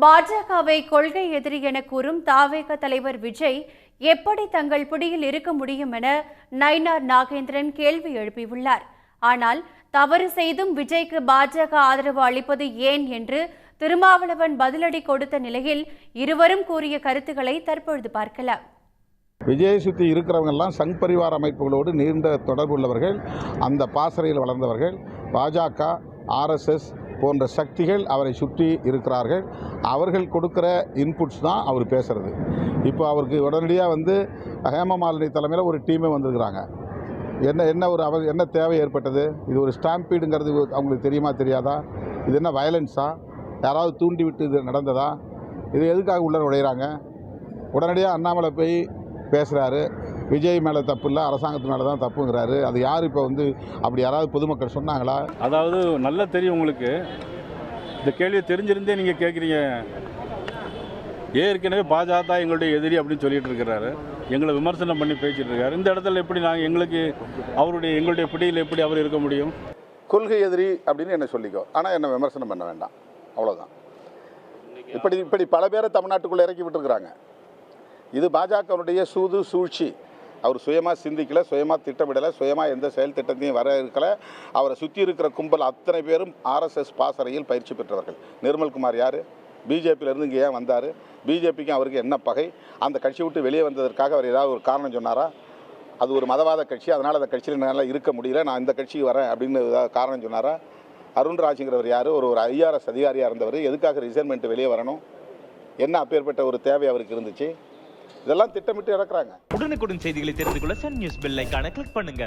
பாஜகவை கொள்கை எதிரி என கூறும் தாவேக தலைவர் விஜய் எப்படி தங்கள் பிடியில் இருக்க முடியும் என நயினார் நாகேந்திரன் கேள்வி எழுப்பியுள்ளார். ஆனால் தவறு செய்தும் விஜய்க்கு பாஜக ஆதரவு அளிப்பது ஏன் என்று திருமாவளவன் பதிலடி கொடுத்த நிலையில் இருவரும் கூறிய கருத்துக்களை தற்பொழுது பார்க்கலாம். விஜயை சுற்றி இருக்கிறவங்கெல்லாம் சங் பரிவார அமைப்புகளோடு நீண்ட தொடர்பு உள்ளவர்கள், அந்த பாசறையில் வளர்ந்தவர்கள். பாஜக, ஆர்எஸ்எஸ் போன்ற சக்திகள் அவரை சுற்றி இருக்கிறார்கள். அவர்கள் கொடுக்குற இன்புட்ஸ் தான் அவர் பேசுகிறது. இப்போ அவருக்கு உடனடியாக ஹேமமாலினி தலைமையில் ஒரு டீமே வந்திருக்கிறாங்க. என்ன தேவை ஏற்பட்டது? இது ஒரு ஸ்டாம்பீடுங்கிறது அவங்களுக்கு தெரியுமா தெரியாதா? இது என்ன வயலன்ஸா? யாராவது தூண்டி விட்டு இது நடந்ததா? இது எதுக்காக உள்ள நுழைகிறாங்க? உடனடியாக அண்ணாமலை போய் பேசுகிறாரு. விஜய் மேலே தப்பு இல்லை, அரசாங்கத்து மேலே தான் தப்புங்கிறாரு. அது யார் இப்போ அப்படி யாராவது பொதுமக்கள் சொன்னாங்களா? அதாவது நல்லா தெரியும் உங்களுக்கு. இந்த கேள்வியை தெரிஞ்சிருந்தே நீங்கள் கேட்குறீங்க. ஏற்கனவே பாஜக எங்களுடைய எதிரி அப்படின்னு சொல்லிட்டு இருக்கிறாரு. எங்களை விமர்சனம் பண்ணி பேசிட்டு இருக்காரு. இந்த இடத்துல எப்படி நாங்கள் எங்களுடைய பிடியில் எப்படி அவர் இருக்க முடியும்? கொள்கை எதிரி அப்படின்னு என்ன சொல்லிக்கோ, ஆனால் என்ன விமர்சனம் பண்ண வேண்டாம், அவ்வளோதான். இப்படி பல பேரை தமிழ்நாட்டுக்குள்ளே இறக்கி விட்டுருக்குறாங்க. இது பாஜகவுடைய சூது சூழ்ச்சி. அவர் சுயமாக சிந்திக்கலை, சுயமாக திட்டமிடலை, சுயமாக எந்த செயல் திட்டத்தையும் வர இருக்கலை. அவரை சுற்றி இருக்கிற கும்பல் அத்தனை பேரும் ஆர்எஸ்எஸ் பாசறையில் பயிற்சி பெற்றவர்கள். நிர்மல்குமார் யார்? பிஜேபியிலேருந்து இங்கே ஏன் வந்தார்? பிஜேபிக்கும் அவருக்கு என்ன பகை? அந்த கட்சி விட்டு வெளியே வந்ததற்காக அவர் ஏதாவது ஒரு காரணம் சொன்னாரா? அது ஒரு மதவாத கட்சி, அதனால் அந்த கட்சியில் என்னால் இருக்க முடியல, நான் இந்த கட்சிக்கு வரேன் அப்படின்னு ஏதாவது காரணம் சொன்னாரா? அருண்ராஜுங்கிறவர் யார்? ஒரு ஐஆர்எஸ் அதிகாரியாக இருந்தவர். எதுக்காக ரிசைன்மெண்ட் வெளியே வரணும்? என்ன அப்பேற்பட்ட ஒரு தேவை அவருக்கு இருந்துச்சு? இதெல்லாம் திட்டமிட்டு இறக்குறாங்க. உடனுக்குடன் செய்திகளை தெரிந்து கொள்ள சன் நியூஸ் பெல் ஐகானை கிளிக் பண்ணுங்க.